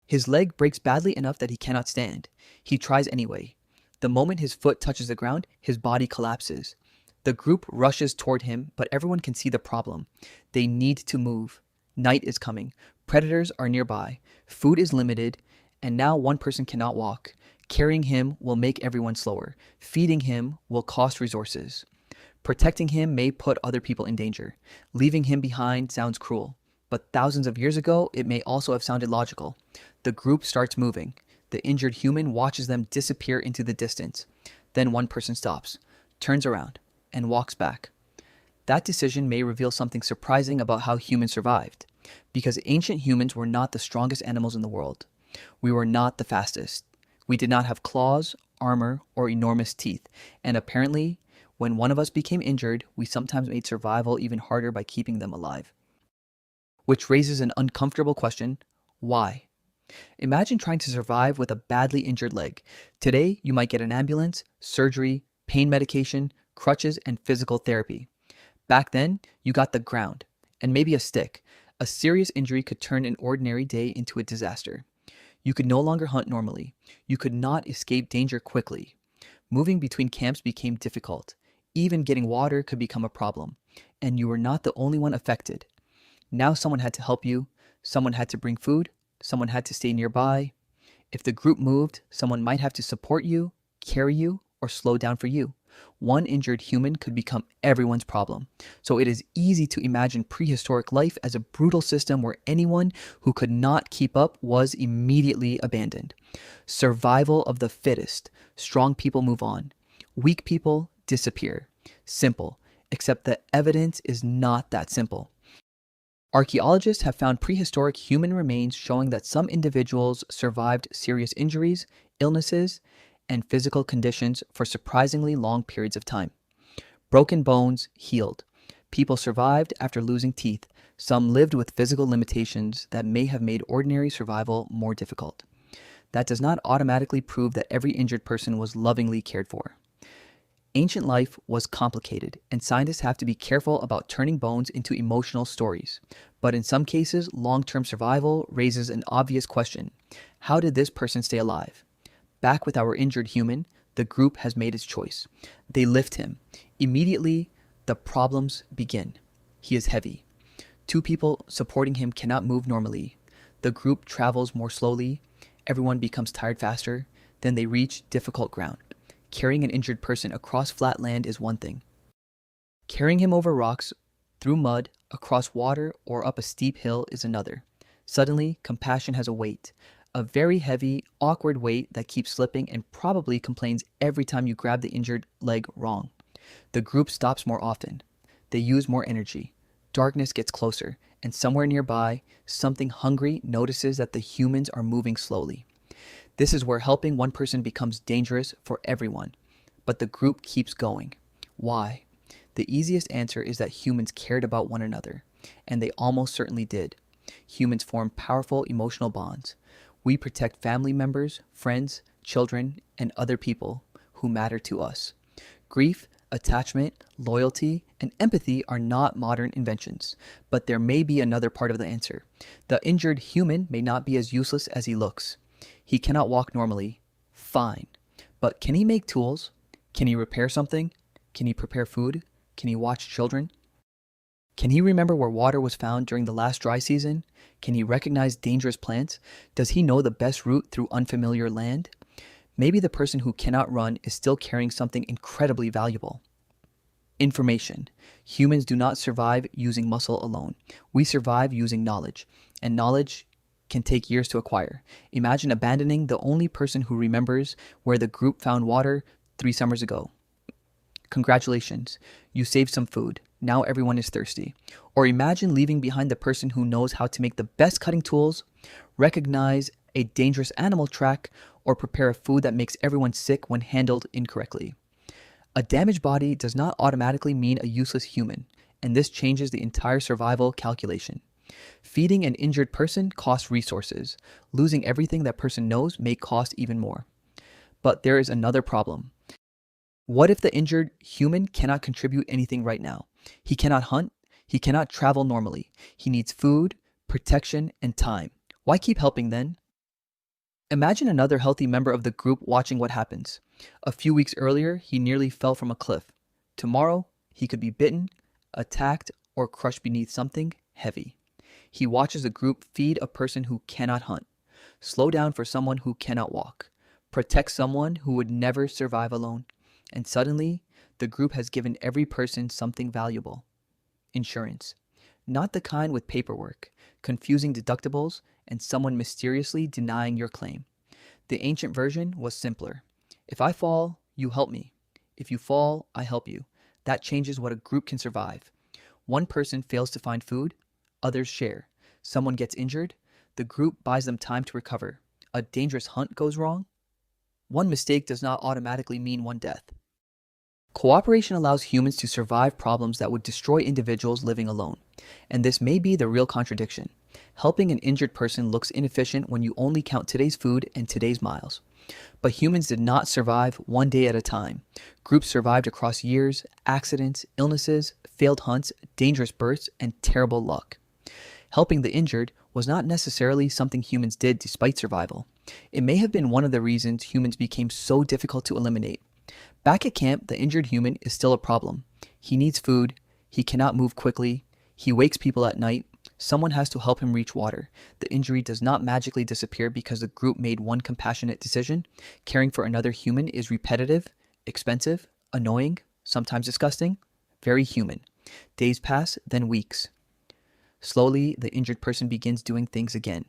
His leg breaks badly enough that he cannot stand. He tries anyway. The moment his foot touches the ground, his body collapses. The group rushes toward him, but everyone can see the problem. They need to move. Night is coming. Predators are nearby. Food is limited, and now one person cannot walk. Carrying him will make everyone slower. Feeding him will cost resources. Protecting him may put other people in danger. Leaving him behind sounds cruel, but thousands of years ago, it may also have sounded logical. The group starts moving. The injured human watches them disappear into the distance. Then one person stops, turns around, and walks back. That decision may reveal something surprising about how humans survived, because ancient humans were not the strongest animals in the world. We were not the fastest. We did not have claws, armor, or enormous teeth, and apparently, when one of us became injured, we sometimes made survival even harder by keeping them alive. Which raises an uncomfortable question: why? Imagine trying to survive with a badly injured leg. Today, you might get an ambulance, surgery, pain medication, crutches, and physical therapy. Back then, you got the ground, and maybe a stick. A serious injury could turn an ordinary day into a disaster. You could no longer hunt normally. You could not escape danger quickly. Moving between camps became difficult. Even getting water could become a problem. And you were not the only one affected. Now someone had to help you. Someone had to bring food. Someone had to stay nearby. If the group moved, someone might have to support you, carry you, or slow down for you. One injured human could become everyone's problem. So it is easy to imagine prehistoric life as a brutal system where anyone who could not keep up was immediately abandoned. Survival of the fittest. Strong people move on. Weak people disappear. Simple, except the evidence is not that simple. Archaeologists have found prehistoric human remains showing that some individuals survived serious injuries, illnesses, and physical conditions for surprisingly long periods of time. Broken bones healed. People survived after losing teeth. Some lived with physical limitations that may have made ordinary survival more difficult. That does not automatically prove that every injured person was lovingly cared for. Ancient life was complicated, and scientists have to be careful about turning bones into emotional stories. But in some cases, long-term survival raises an obvious question. How did this person stay alive? Back with our injured human, the group has made its choice. They lift him. Immediately, the problems begin. He is heavy. Two people supporting him cannot move normally. The group travels more slowly. Everyone becomes tired faster. Then they reach difficult ground. Carrying an injured person across flat land is one thing. Carrying him over rocks, through mud, across water, or up a steep hill is another. Suddenly, compassion has a weight. A very heavy, awkward weight that keeps slipping and probably complains every time you grab the injured leg wrong. The group stops more often. They use more energy. Darkness gets closer, and somewhere nearby, something hungry notices that the humans are moving slowly. This is where helping one person becomes dangerous for everyone. But the group keeps going. Why? The easiest answer is that humans cared about one another, and they almost certainly did. Humans form powerful emotional bonds. We protect family members, friends, children, and other people who matter to us. Grief, attachment, loyalty, and empathy are not modern inventions, but there may be another part of the answer. The injured human may not be as useless as he looks. He cannot walk normally. Fine. But can he make tools? Can he repair something? Can he prepare food? Can he watch children? Can he remember where water was found during the last dry season? Can he recognize dangerous plants? Does he know the best route through unfamiliar land? Maybe the person who cannot run is still carrying something incredibly valuable. Information. Humans do not survive using muscle alone. We survive using knowledge, and knowledge can take years to acquire. Imagine abandoning the only person who remembers where the group found water 3 summers ago. Congratulations, you saved some food. Now everyone is thirsty. Or imagine leaving behind the person who knows how to make the best cutting tools, recognize a dangerous animal track, or prepare a food that makes everyone sick when handled incorrectly. A damaged body does not automatically mean a useless human, and this changes the entire survival calculation. Feeding an injured person costs resources. Losing everything that person knows may cost even more. But there is another problem. What if the injured human cannot contribute anything right now? He cannot hunt. He cannot travel normally. He needs food, protection, and time. Why keep helping then? Imagine another healthy member of the group watching what happens. A few weeks earlier, he nearly fell from a cliff. Tomorrow, he could be bitten, attacked, or crushed beneath something heavy. He watches the group feed a person who cannot hunt, slow down for someone who cannot walk, protect someone who would never survive alone, and suddenly, the group has given every person something valuable: insurance. Not the kind with paperwork, confusing deductibles, and someone mysteriously denying your claim. The ancient version was simpler. If I fall, you help me. If you fall, I help you. That changes what a group can survive. One person fails to find food, others share. Someone gets injured, the group buys them time to recover. A dangerous hunt goes wrong. One mistake does not automatically mean one death. Cooperation allows humans to survive problems that would destroy individuals living alone. And this may be the real contradiction. Helping an injured person looks inefficient when you only count today's food and today's miles. But humans did not survive one day at a time. Groups survived across years, accidents, illnesses, failed hunts, dangerous births, and terrible luck. Helping the injured was not necessarily something humans did despite survival. It may have been one of the reasons humans became so difficult to eliminate. Back at camp, the injured human is still a problem. He needs food, he cannot move quickly, he wakes people at night, someone has to help him reach water. The injury does not magically disappear because the group made one compassionate decision. Caring for another human is repetitive, expensive, annoying, sometimes disgusting, very human. Days pass, then weeks. Slowly, the injured person begins doing things again.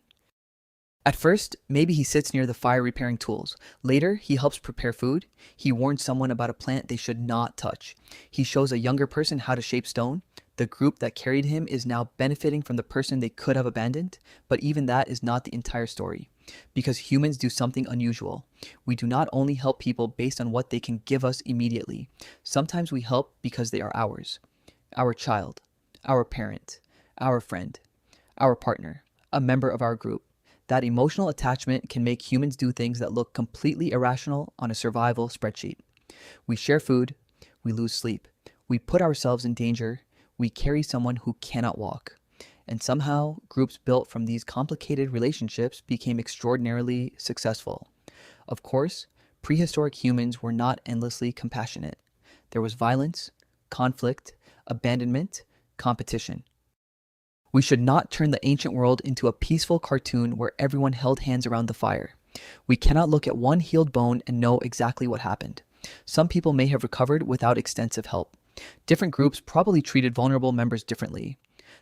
At first, maybe he sits near the fire repairing tools. Later, he helps prepare food. He warns someone about a plant they should not touch. He shows a younger person how to shape stone. The group that carried him is now benefiting from the person they could have abandoned, but even that is not the entire story. Because humans do something unusual. We do not only help people based on what they can give us immediately. Sometimes we help because they are ours. Our child, our parent, our friend, our partner, a member of our group. That emotional attachment can make humans do things that look completely irrational on a survival spreadsheet. We share food, we lose sleep, we put ourselves in danger, we carry someone who cannot walk. And somehow, groups built from these complicated relationships became extraordinarily successful. Of course, prehistoric humans were not endlessly compassionate. There was violence, conflict, abandonment, competition. We should not turn the ancient world into a peaceful cartoon where everyone held hands around the fire. We cannot look at one healed bone and know exactly what happened. Some people may have recovered without extensive help. Different groups probably treated vulnerable members differently.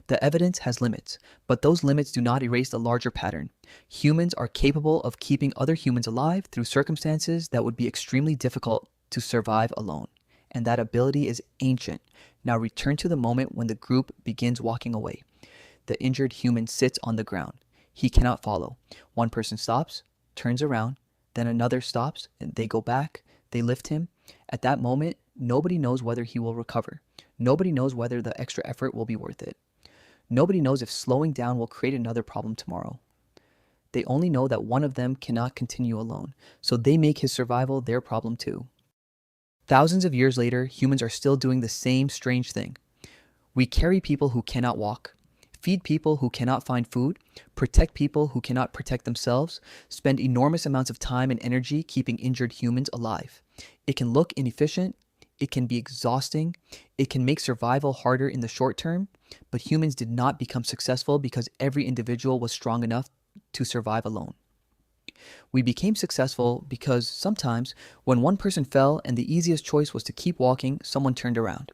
The evidence has limits, but those limits do not erase the larger pattern. Humans are capable of keeping other humans alive through circumstances that would be extremely difficult to survive alone. And that ability is ancient. Now return to the moment when the group begins walking away. The injured human sits on the ground. He cannot follow. One person stops, turns around, then another stops, and they go back. They lift him. At that moment, nobody knows whether he will recover. Nobody knows whether the extra effort will be worth it. Nobody knows if slowing down will create another problem tomorrow. They only know that one of them cannot continue alone, so they make his survival their problem too. Thousands of years later, humans are still doing the same strange thing. We carry people who cannot walk, feed people who cannot find food, protect people who cannot protect themselves, spend enormous amounts of time and energy keeping injured humans alive. It can look inefficient, it can be exhausting, it can make survival harder in the short term, but humans did not become successful because every individual was strong enough to survive alone. We became successful because sometimes when one person fell and the easiest choice was to keep walking, someone turned around.